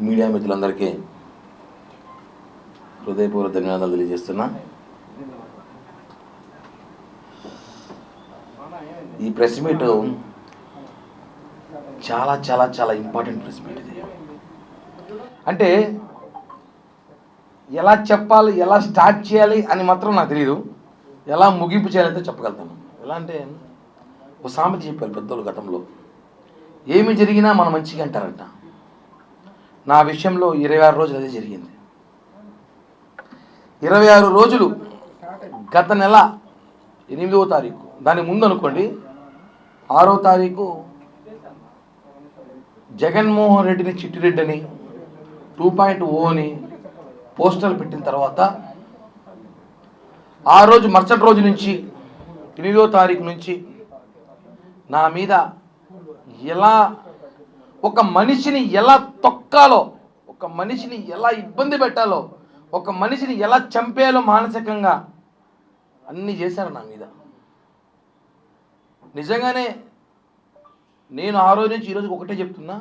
Media మిత్రులందరికీ హృదయపూర్వక ధన్యవాదాలు తెలియజేస్తున్నా. ఈ ప్రెస్ మీట్ చాలా చాలా చాలా ఇంపార్టెంట్ ప్రెస్ మీట్. ఇది అంటే ఎలా చెప్పాలి, ఎలా స్టార్ట్ చేయాలి అని మాత్రం నాకు తెలియదు. ఎలా ముగింపు చేయాలంటే చెప్పగలుగుతాను. ఎలా అంటే ఒక సామెత చెప్పారు పెద్దలు గతంలో, ఏమి జరిగినా మన మంచిగా అంటారంట. నా విషయంలో 26 రోజులు అదే జరిగింది. 26 రోజులు గత నెల 8వ తారీఖు, దాని ముందు అనుకోండి 6వ తారీఖు జగన్మోహన్ రెడ్డిని చిట్టిరెడ్డి అని 2.0 అని పోస్టర్లు పెట్టిన తర్వాత ఆ రోజు మరుసటి రోజు నుంచి 8వ తారీఖు నుంచి నా మీద ఎలా ఒక మనిషిని ఎలా తొక్కాలో, ఒక మనిషిని ఎలా ఇబ్బంది పెట్టాలో, ఒక మనిషిని ఎలా చంపేయాలో మానసికంగా అన్నీ చేశారు నా మీద. నిజంగానే నేను ఆ రోజు నుంచి ఈరోజుకి ఒకటే చెప్తున్నా,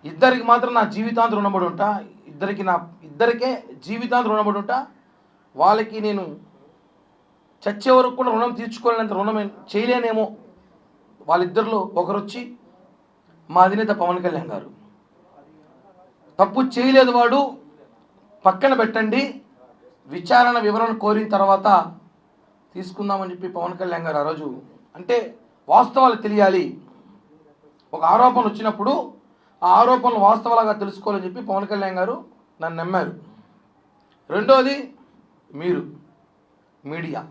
ఇద్దరికి మాత్రం నా జీవితాంతం రుణపడి ఉంటా. ఇద్దరికే జీవితాంతం రుణపడి ఉంటా. వాళ్ళకి నేను చచ్చే వరకు కూడా రుణం తీర్చుకోలేనంత రుణం చేయలేనేమో. వాళ్ళిద్దరిలో ఒకరు వచ్చి మా అధినేత పవన్ కళ్యాణ్ గారు, తప్పు చేయలేదు వాడు, పక్కన పెట్టండి, విచారణ వివరణ కోరిన తర్వాత తీసుకుందామని చెప్పి పవన్ కళ్యాణ్ గారు ఆ రోజు, అంటే వాస్తవాలు తెలియాలి, ఒక ఆరోపణ వచ్చినప్పుడు ఆ ఆరోపణలు వాస్తవాలుగా తెలుసుకోవాలని చెప్పి పవన్ కళ్యాణ్ గారు నన్ను నమ్మారు. రెండోది మీరు మీడియా,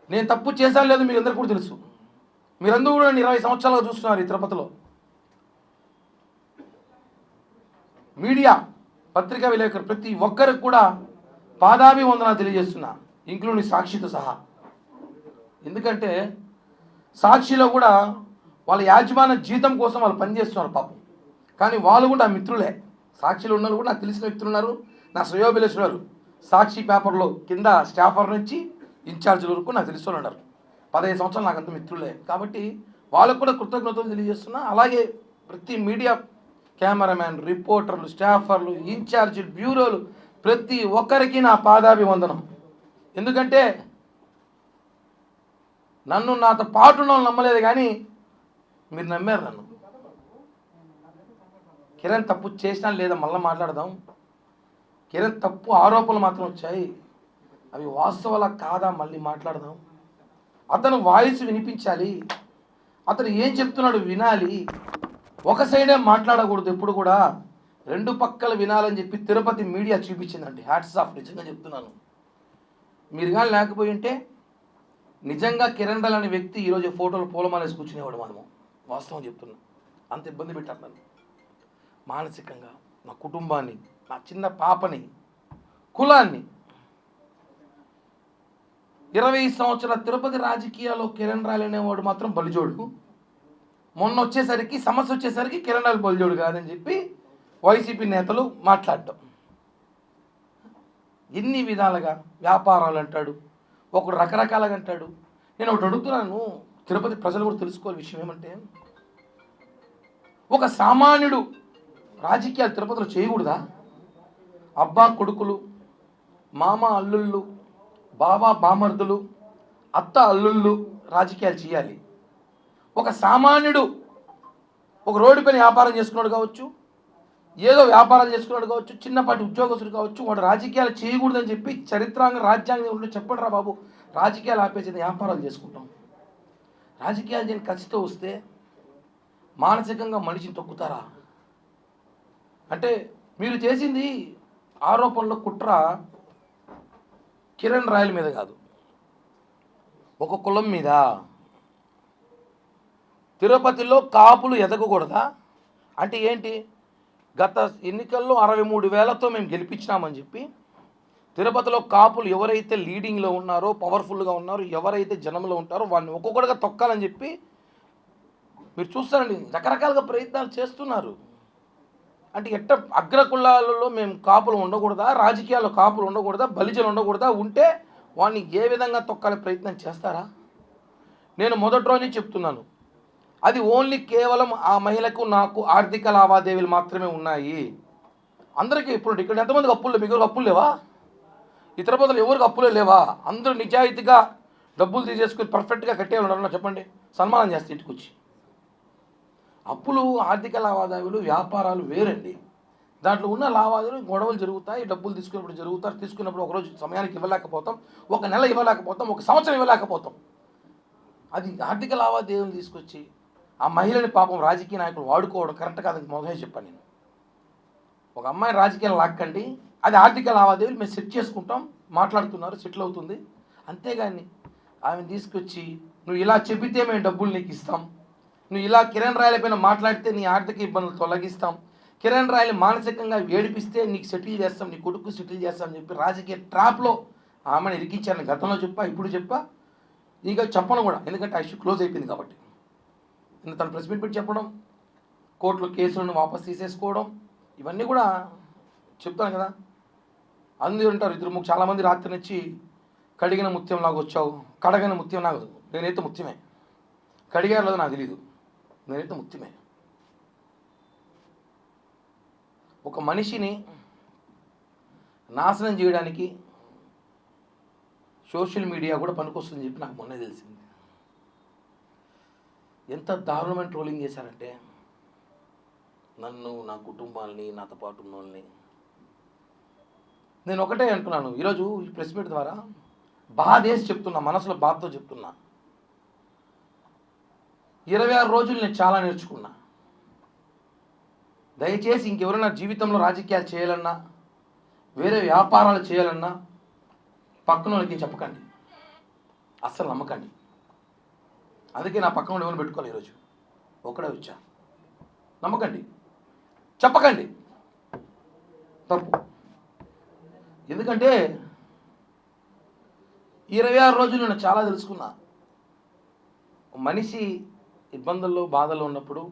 నేను తప్పు చేశాను లేదు మీకు అందరికీ కూడా తెలుసు. మీరందరూ కూడా 20 సంవత్సరాలుగా చూస్తున్నారు ఈ తిరుపతిలో. మీడియా, పత్రికా విలేకరు ప్రతి ఒక్కరికి కూడా పాదాభివందనాలు తెలియజేస్తున్నా, ఇంక్లూడింగ్ సాక్షితో సహా. ఎందుకంటే సాక్షిలో కూడా వాళ్ళ యాజమాన్య జీతం కోసం వాళ్ళు పనిచేస్తున్నారు పాపం, కానీ వాళ్ళు కూడా మిత్రులే. సాక్షిలో ఉన్న కూడా నాకు తెలిసిన వ్యక్తులు ఉన్నారు, నా శ్రేయోభిలాషులు. సాక్షి పేపర్లో కింద స్టాఫర్ నుంచి ఇన్ఛార్జీల వరకు నాకు తెలిసిన వాళ్ళు ఉన్నారు. 15 సంవత్సరాలు నాకంత మిత్రులే, కాబట్టి వాళ్ళకు కూడా కృతజ్ఞతలు తెలియజేస్తున్నా. అలాగే ప్రతి మీడియా కెమెరామ్యాన్, రిపోర్టర్లు, స్టాఫర్లు, ఇన్ఛార్జీలు, బ్యూరోలు, ప్రతి ఒక్కరికి నా పాదాభివందనం. ఎందుకంటే నన్ను నాతో పాటు ఉన్న వాళ్ళు నమ్మలేదు, కానీ మీరు నమ్మారు నన్ను. కిరణ్ తప్పు చేసినా లేదా మళ్ళీ మాట్లాడదాం. కిరణ్ తప్పు ఆరోపణలు మాత్రం వచ్చాయి, అవి వాస్తవాలా కాదా మళ్ళీ మాట్లాడదాం. అతను వాయిస్ వినిపించాలి, అతను ఏం చెప్తున్నాడు వినాలి. ఒక సైడే మాట్లాడకూడదు ఎప్పుడు కూడా, రెండు పక్కల వినాలని చెప్పి తిరుపతి మీడియా చూపించిందండి. హ్యాట్స్ ఆఫ్, నిజంగా చెప్తున్నాను. మీరు కానీ లేకపోయి ఉంటే నిజంగా కిరణ్ రాయల్ అనే వ్యక్తి ఈరోజు ఫోటోలు పూలమాలేసి కూర్చునేవాడు. మనము వాస్తవం చెప్తున్నాం. అంత ఇబ్బంది పెట్టారు నన్ను మానసికంగా, నా కుటుంబాన్ని, నా చిన్న పాపని, కులాన్ని. 20 సంవత్సరాల తిరుపతి రాజకీయాల్లో కిరణ్ రాయల్ అనేవాడు మాత్రం బలిజోడు. మొన్న వచ్చేసరికి సమస్య వచ్చేసరికి కిరణ్ రాయల్ బలిజోడు కాదని చెప్పి వైసీపీ నేతలు మాట్లాడటం. ఎన్ని విధాలుగా వ్యాపారాలు అంటాడు, ఒకడు రకరకాలుగా అంటాడు. నేను ఒకటి అడుగుతున్నాను, తిరుపతి ప్రజలు కూడా తెలుసుకోవాలి విషయం ఏమంటే, ఒక సామాన్యుడు రాజకీయాలు తిరుపతిలో చేయకూడదా? అబ్బా కొడుకులు, మామ అల్లుళ్ళు, బాబా బామర్దులు, అత్త అల్లుళ్ళు రాజకీయాలు చేయాలి. ఒక సామాన్యుడు ఒక రోడ్డు పైన వ్యాపారం చేసుకున్నాడు కావచ్చు, ఏదో వ్యాపారం చేసుకున్నాడు కావచ్చు, చిన్నపాటి ఉద్యోగస్తుడు కావచ్చు, వాడు రాజకీయాలు చేయకూడదని చెప్పి చరిత్రాంగ రాజ్యాంగం చెప్పండి రా బాబు, రాజకీయాలు ఆపేసి వ్యాపారాలు చేసుకుంటాం. రాజకీయాలు చేయని ఖర్చుతో వస్తే మానసికంగా మనిషిని తొక్కుతారా? అంటే మీరు చేసింది ఆరోపణలో కుట్ర కిరణ్ రాయల్ మీద కాదు, ఒక కులం మీద. తిరుపతిలో కాపులు ఎదగకూడదా? అంటే ఏంటి? గత ఎన్నికల్లో 63,000తో మేము గెలిపించినామని చెప్పి తిరుపతిలో కాపులు ఎవరైతే లీడింగ్లో ఉన్నారో, పవర్ఫుల్గా ఉన్నారో, ఎవరైతే జనంలో ఉంటారో వాళ్ళని ఒక్కొక్కటిగా తొక్కాలని చెప్పి మీరు చూస్తారండి, రకరకాలుగా ప్రయత్నాలు చేస్తున్నారు. అంటే ఎట్ట అగ్రకులాలలో మేము కాపులు ఉండకూడదా, రాజకీయాల్లో కాపులు ఉండకూడదా, బలిజలు ఉండకూడదా, ఉంటే వాడిని ఏ విధంగా తొక్కాలే ప్రయత్నం చేస్తారా? నేను మొదటి రోజు చెప్తున్నాను, అది ఓన్లీ కేవలం ఆ మహిళకు నాకు ఆర్థిక లావాదేవీలు మాత్రమే ఉన్నాయి. అందరికీ ఇప్పుడు ఇక్కడ ఎంతమందికి అప్పులు, మీకు అప్పులు లేవా? ఇతర బదులు ఎవరికి అప్పులే లేవా? అందరూ నిజాయితీగా డబ్బులు తీసేసుకుని పర్ఫెక్ట్గా కట్టేవాళ్ళు చెప్పండి, సన్మానం చేస్తే ఇంటికి వచ్చి. అప్పులు, ఆర్థిక లావాదేవీలు, వ్యాపారాలు వేరండి. దాంట్లో ఉన్న లావాదేవీలు గొడవలు జరుగుతాయి, డబ్బులు తీసుకున్నప్పుడు జరుగుతారు. తీసుకున్నప్పుడు ఒకరోజు సమయానికి ఇవ్వలేకపోతాం, ఒక నెల ఇవ్వలేకపోతాం, ఒక సంవత్సరం ఇవ్వలేకపోతాం. అది ఆర్థిక లావాదేవీలు తీసుకొచ్చి ఆ మహిళని పాపం రాజకీయ నాయకులు వాడుకోవడం కరెక్ట్ కాదని మొదలే చెప్పాను నేను. ఒక అమ్మాయిని రాజకీయాలు లాక్కండి, అది ఆర్థిక లావాదేవీలు మేము సెట్ చేసుకుంటాం, మాట్లాడుతున్నారు, సెటిల్ అవుతుంది. అంతేగాని ఆమెను తీసుకొచ్చి నువ్వు ఇలా చెబితే మేము డబ్బులు నీకు ఇస్తాం, నువ్వు ఇలా కిరణ్ రాయల పైన మాట్లాడితే నీ ఆర్థిక ఇబ్బందులు తొలగిస్తాం, కిరణ్ రాయలు మానసికంగా ఏడిపిస్తే నీకు సెటిల్ చేస్తాం, నీ కొడుకు సెటిల్ చేస్తాం అని చెప్పి రాజకీయ ట్రాప్లో ఆమెను ఇరికించాను. గతంలో చెప్పా, ఇప్పుడు చెప్పా, ఇక చెప్పను కూడా, ఎందుకంటే ఆ ఇష్యూ క్లోజ్ అయిపోయింది కాబట్టి. తను ప్రెస్ మీట్ పెట్టి చెప్పడం, కోర్టులో కేసులను వాపస్ తీసేసుకోవడం, ఇవన్నీ కూడా చెప్తాను కదా. అందరూ ఉంటారు, ఇద్దరు చాలామంది రాత్రి నుంచి కడిగిన ముత్యం లాగా వచ్చావు, కడగిన ముత్యం లాగా. నేనైతే ముత్యమే, కడిగారు లేదో నాకు తెలీదు, నేనైతే ముత్యమే. ఒక మనిషిని నాశనం చేయడానికి సోషల్ మీడియా కూడా పనికొస్తుందని చెప్పి నాకు మొన్నే తెలిసింది. ఎంత దారుణమైన ట్రోలింగ్ చేశారంటే నన్ను, నా కుటుంబాన్ని, నాతో పాటు ఉన్న వాళ్ళని. నేను ఒకటే అంటున్నాను ఈరోజు ఈ ప్రెస్ మీట్ ద్వారా, బాధేసి చెప్తున్నా, మనసులో బాధతో చెప్తున్నా. 26 రోజులు నేను చాలా నేర్చుకున్నా. దయచేసి ఇంకెవరైనా జీవితంలో రాజకీయాలు చేయాలన్నా, వేరే వ్యాపారాలు చేయాలన్నా పక్కన వాళ్ళకి చెప్పకండి, అస్సలు నమ్మకండి. అందుకే నా పక్కన ఎవరిని పెట్టుకోవాలి, ఈరోజు ఒకడే వచ్చా. నమ్మకండి, చెప్పకండి, తప్పు. ఎందుకంటే 26 రోజులు నేను చాలా తెలుసుకున్నా. మనిషి ఇబ్బందుల్లో, బాధల్లో ఉన్నప్పుడు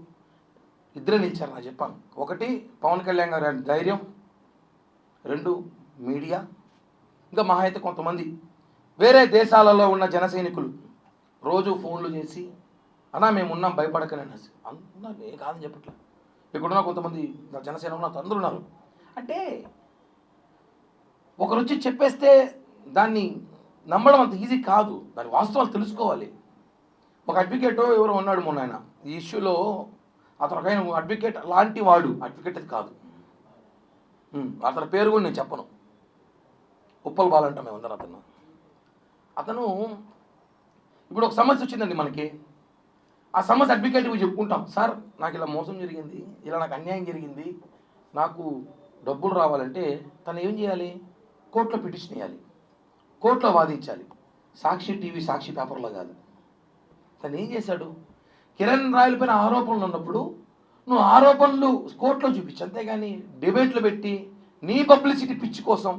ఇద్దరే నిలిచారు. నాకు చెప్పాను, ఒకటి పవన్ కళ్యాణ్ గారి ధైర్యం, 2 మీడియా, ఇంకా మహా అయితే కొంతమంది వేరే దేశాలలో ఉన్న జన సైనికులు రోజు ఫోన్లు చేసి అన్నా మేము ఉన్నాం భయపడకనే అనేసి. అన్నా నేను కాదని చెప్పట్లేదు, ఇక్కడున్న కొంతమంది జనసేన ఉన్న అందరూ ఉన్నారు. అంటే ఒకరు వచ్చి చెప్పేస్తే దాన్ని నమ్మడం అంత ఈజీ కాదు, దాని వాస్తవాలు తెలుసుకోవాలి. ఒక అడ్వకేట్ ఎవరో ఉన్నాడు మొన్న, ఆయన ఈ ఇష్యూలో అతను ఒక అడ్వకేట్ లాంటి వాడు, అడ్వకేట్ అది కాదు, అతని పేరు కూడా నేను చెప్పను, ఉప్పల్ బాలంట మేము అందరం. అతను ఇప్పుడు ఒక సమస్య వచ్చిందండి మనకి, ఆ సమస్య అడ్వకేట్కి చెప్పుకుంటాం, సార్ నాకు ఇలా మోసం జరిగింది, ఇలా నాకు అన్యాయం జరిగింది, నాకు డబ్బులు రావాలంటే తను ఏం చేయాలి, కోర్టులో పిటిషన్ వేయాలి, కోర్టులో వాదించాలి, సాక్షి టీవీ, సాక్షి పేపర్లో కాదు. తను ఏం చేశాడు, కిరణ్ రాయల పైన ఆరోపణలు ఉన్నప్పుడు నువ్వు ఆరోపణలు కోర్టులో చూపించు, అంతేగాని డిబేట్లు పెట్టి నీ పబ్లిసిటీ పిచ్చి కోసం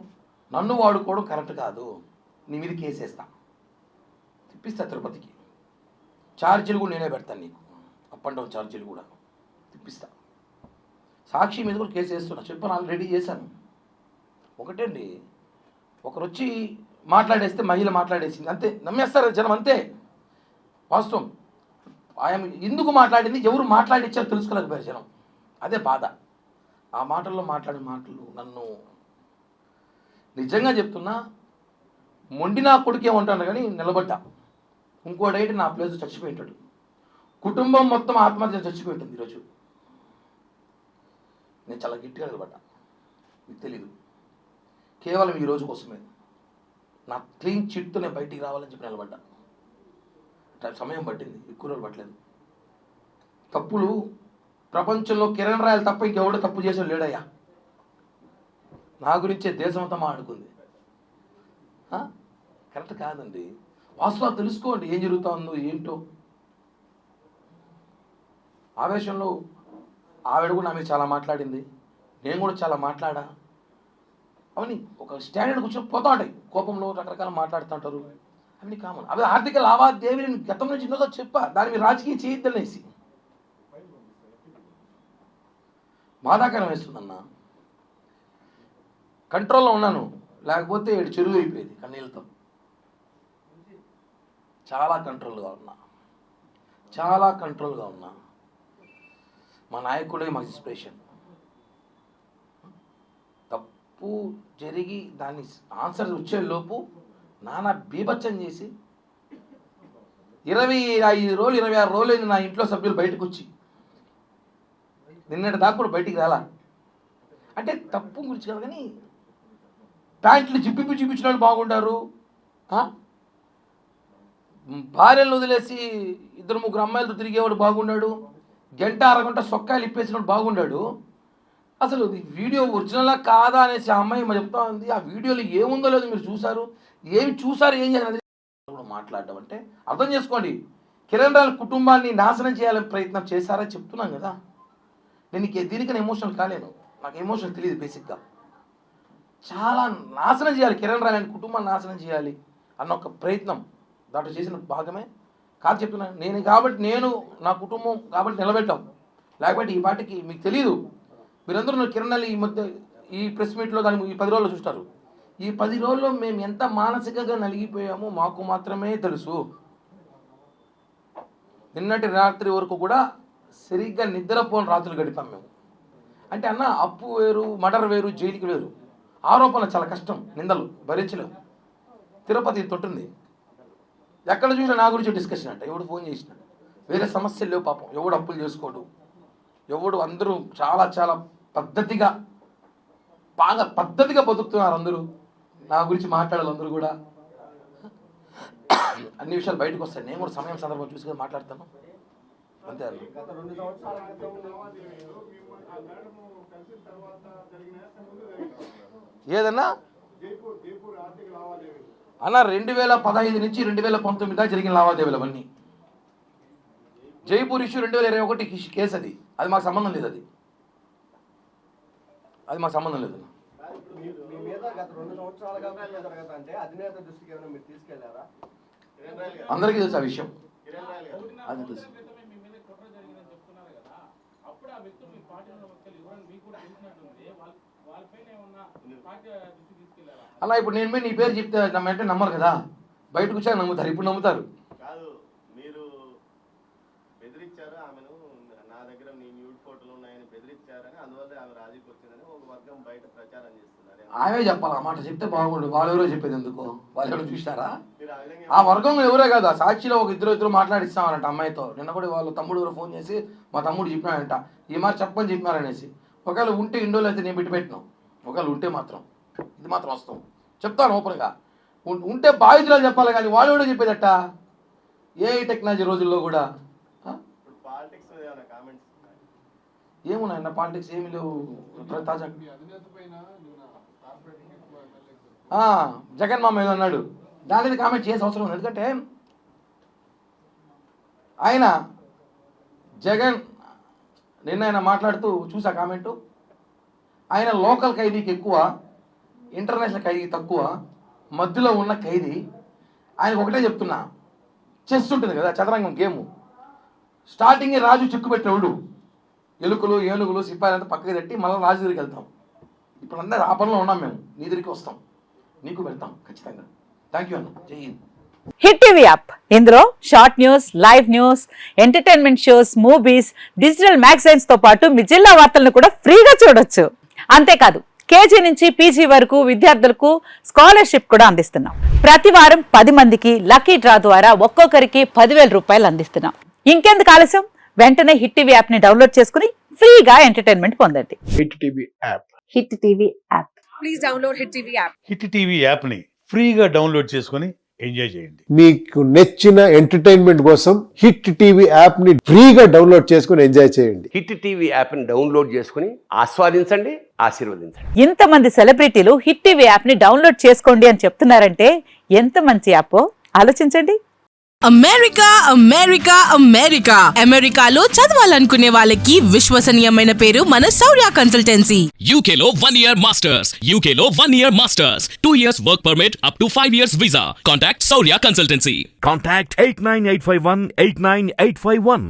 నన్ను వాడుకోవడం కరెక్ట్ కాదు, నీ మీద కేసేస్తా, తిప్పిస్తా తిరుపతికి, ఛార్జీలు కూడా నేనే పెడతాను నీకు, అప్ అండ్ డౌన్ ఛార్జీలు కూడా తిప్పిస్తా, సాక్షి మీద కూడా కేసు వేస్తున్నా, చెప్పాను, ఆల్రెడీ చేశాను. ఒకటే అండి, ఒకరు వచ్చి మాట్లాడేస్తే మహిళ మాట్లాడేసింది అంతే, నమ్మేస్తారు జనం, అంతే వాస్తవం. ఆయన ఎందుకు మాట్లాడింది, ఎవరు మాట్లాడించారో తెలుసుకోలేకపోయారు జనం, అదే బాధ. ఆ మాటల్లో మాట్లాడే మాటలు నన్ను నిజంగా చెప్తున్నా, మొండి నా కొడుకు ఏమంటాను కానీ నిలబడ్డా. ఇంకోడైతే నా ప్లేస్ చచ్చిపోయింటాడు, కుటుంబం మొత్తం ఆత్మహత్య చచ్చిపోయి ఉంటుంది ఈరోజు. నేను చాలా గట్టిగా నిలబడ్డా, మీకు తెలీదు, కేవలం ఈ రోజు కోసమే. నా క్లీన్ చిట్తో నేను బయటికి రావాలని చెప్పి నిలబడ్డా. సమయం పట్టింది, ఎక్కువ రోజులు పట్టలేదు. తప్పులు ప్రపంచంలో కిరణ్ రాయలు తప్ప ఇంకెవడో తప్పు చేసాడు లేడయ్యా. నా గురించే దేశమంతా మాట్లాడుకుంది, కరెక్ట్ కాదండి. వాస్తవాలు తెలుసుకోండి, ఏం జరుగుతుందో ఏంటో. ఆవేశంలో ఆవిడ కూడా నా మీద చాలా మాట్లాడింది, నేను కూడా చాలా మాట్లాడా. అవన్నీ ఒక స్టాండర్డ్ కూర్చొని పోతా ఉంటాయి, కోపంలో రకరకాల మాట్లాడుతుంటారు, అవి కామన్. అవి ఆర్థిక లావాదేవీలు గతం నుంచి ఎన్నోసారి చెప్పా, దాని మీద రాజకీయం చేయొద్దనేసి. బాధాకరం వేస్తుందన్న, కంట్రోల్లో ఉన్నాను, లేకపోతే చెరువు అయిపోయేది కన్నీళ్ళతో. చాలా కంట్రోల్గా ఉన్నా, చాలా కంట్రోల్గా ఉన్నా. మా నాయకుడే మాకు ఇన్స్పిరేషన్. తప్పు జరిగి దాన్ని ఆన్సర్ వచ్చేలోపు నానా బీభత్సం చేసి 25 రోజులు 26 రోజులు నా ఇంట్లో సభ్యులు బయటకు వచ్చి నిన్నటి దాకా కూడా బయటికి రాలా. అంటే తప్పు గురించి కాదు కానీ ప్యాంట్లు జిప్పిపి చూపించిన వాళ్ళు బాగుంటారు, భార్యలను వదిలేసి 2-3 అమ్మాయిలతో తిరిగేవాడు బాగున్నాడు, గంట అరగంట సొక్కాయలు ఇప్పేసినప్పుడు బాగున్నాడు. అసలు వీడియో ఒరిజినలా కాదా అనేసి ఆ అమ్మాయి చెప్తా ఉంది. ఆ వీడియోలో ఏముందో లేదో మీరు చూసారు, ఏం చేయాలి కూడా మాట్లాడడం అంటే అర్థం చేసుకోండి. కిరణ్ రాయల కుటుంబాన్ని నాశనం చేయాలని ప్రయత్నం చేశారని చెప్తున్నాను కదా. నేను దీనికన్నా ఎమోషనల్ కాలేను, నాకు ఎమోషన్ తెలియదు. బేసిక్గా చాలా నాశనం చేయాలి, కిరణ్ రాయల కుటుంబాన్ని నాశనం చేయాలి అన్న ఒక ప్రయత్నం దాంట్లో చేసిన భాగమే కాదు చెప్తున్నాను. నేను నా కుటుంబం కాబట్టి నిలబెట్టాం, లేకపోతే ఈ పాటికి మీకు తెలియదు. మీరందరూ కిరణ్ రాయల ఈ మధ్య ఈ ప్రెస్ మీట్లో దాన్ని ఈ 10 రోజుల్లో చూస్తారు. ఈ 10 రోజుల్లో మేము ఎంత మానసికంగా నలిగిపోయామో మాకు మాత్రమే తెలుసు. నిన్నటి రాత్రి వరకు కూడా సరిగ్గా నిద్రపోని రాత్రులు గడిపాం మేము. అంటే అన్న అప్పు వేరు, మర్డర్ వేరు, జైలుకి వేరు. ఆరోపణలు చాలా కష్టం, నిందలు భరించలేవు. తిరుపతి తొట్టుంది, ఎక్కడ చూసినా నా గురించి డిస్కషన్ అంట. ఎవడు ఫోన్ చేసినా వేరే సమస్యలు లేవు పాపం. ఎవడు అప్పులు చేసుకోడు, ఎవడు అందరూ చాలా చాలా పద్ధతిగా బాగా పద్ధతిగా బతుకుతున్నారు. అందరూ నా గురించి మాట్లాడాలి, అందరూ కూడా అన్ని విషయాలు బయటకు వస్తాయి. నేను కూడా సమయం సందర్భం చూసుకొని మాట్లాడతాను అంతే. ఏదన్నా అన్న 2015 నుంచి 2019 దాకా జరిగిన లావాదేవీలు అవన్నీ. జైపూర్ ఇష్యూ 2021 కేసు, అది మాకు సంబంధం లేదు. అది మాకు సంబంధం లేదు. అందరికీ తెలుసు ఆ విషయం, అది తెలుసు. అలా ఇప్పుడు నేను నీ పేరు చెప్తే అంటే నమ్మరు కదా, బయటకు వచ్చాక నమ్ముతారు. ఇప్పుడు నమ్ముతారు. ఆమె చెప్పాలి, ఆ మాట చెప్తే బాగుండు. వాళ్ళెవరో చెప్పేది ఎందుకు, వాళ్ళు ఎవరో చూసారా? ఆ వర్గం ఎవరే కాదు, ఆ సాక్షిలో ఒక ఇద్దరు మాట్లాడిస్తామనంట అమ్మాయితో. నిన్న కూడా వాళ్ళ తమ్ముడు ఎవరో ఫోన్ చేసి మా తమ్ముడు చెప్పినాడంట ఈ మాట చెప్పని చెప్పినారనేసి. ఒకవేళ ఉంటే ఇండోలో అయితే నేను పెట్టినాం, ఒకవేళ ఉంటే మాత్రం ఇది మాత్రం వస్తాం చెప్తాను ఓపెన్గా. ఉంటే బాధితులు చెప్పాలి కానీ వాళ్ళు కూడా చెప్పేదట. ఏ టెక్నాలజీ రోజుల్లో కూడా ఏమున్నాయన్న పాలిటిక్స్ ఏమి లేవు. తాజా జగన్ మామ ఏదో అన్నాడు, దాని మీద కామెంట్ చేసే అవసరం ఉంది. ఎందుకంటే ఆయన జగన్ నిన్న ఆయన మాట్లాడుతూ చూసా కామెంటు, ఆయన లోకల్ ఖైదీకి ఎక్కువ, ఇంటర్నేషనల్ ఖైదీ తక్కువ, మధ్యలో ఉన్న ఖైదీ. ఆయనకు ఒకటే చెప్తున్నా, చెస్ ఉంటుంది కదా చదరంగం గేము, స్టార్టింగే రాజు చిక్కు పెట్టేవాడు, ఎలుకలు ఏనుగులు సిపాయిలంతా పక్కకి తట్టి మళ్ళీ రాజు దగ్గరికి వెళ్తాం. ఇప్పుడు అందరూ ఆ పనిలో ఉన్నాం మేము, నీ దగ్గరికి వస్తాం, నీకు పెడతాం ఖచ్చితంగా. థ్యాంక్ యూ అన్న, జై హింద్. హిట్ టీవీ యాప్, ఇందులో short news, live news, entertainment shows, movies, digital magazines తో పాటు మీ జిల్లా వార్తలను కూడా ఫ్రీగా చూడొచ్చు. అంతేకాదు కేజీ నుంచి పీజీ వరకు విద్యార్థులకు స్కాలర్షిప్ కూడా అందిస్తున్నాం. ప్రతి వారం 10 మందికి లక్కీ డ్రా ద్వారా ఒక్కొక్కరికి 10,000 రూపాయలు అందిస్తున్నాం. ఇంకెందుకు ఆలస్యం, వెంటనే హిట్ టీవీ యాప్ ని డౌన్లోడ్ చేసుకుని ఫ్రీగా ఎంటర్టైన్మెంట్ పొందండి. Hit TV app, hit TV app, please download hit TV app. Hit TV app ని ఫ్రీగా డౌన్లోడ్ చేసుకుని ఎంజాయ్ చేయండి. మీకు నచ్చిన ఎంటర్టైన్మెంట్ కోసం హిట్ టీవీ యాప్ ని ఫ్రీగా డౌన్లోడ్ చేసుకుని ఎంజాయ్ చేయండి. హిట్ టీవీ యాప్ ని డౌన్లోడ్ చేసుకుని ఆస్వాదించండి, ఆశీర్వదించండి. ఇంతమంది సెలబ్రిటీలు హిట్ టీవీ యాప్ ని డౌన్లోడ్ చేసుకోండి అని చెప్తున్నారంటే ఎంత మంచి యాప్ ఆలోచించండి. అమెరికా అమెరికా అమెరికా అమెరికాలో చదవాలనుకునే వాళ్ళకి విశ్వసనీయమైన పేరు మన శౌర్య కన్సల్టెన్సీ. UK లో 1 year masters, UK లో 1 year masters, 2 years work permit up to 5 years visa. Contact Saurya Consultancy. Contact 89851 89851.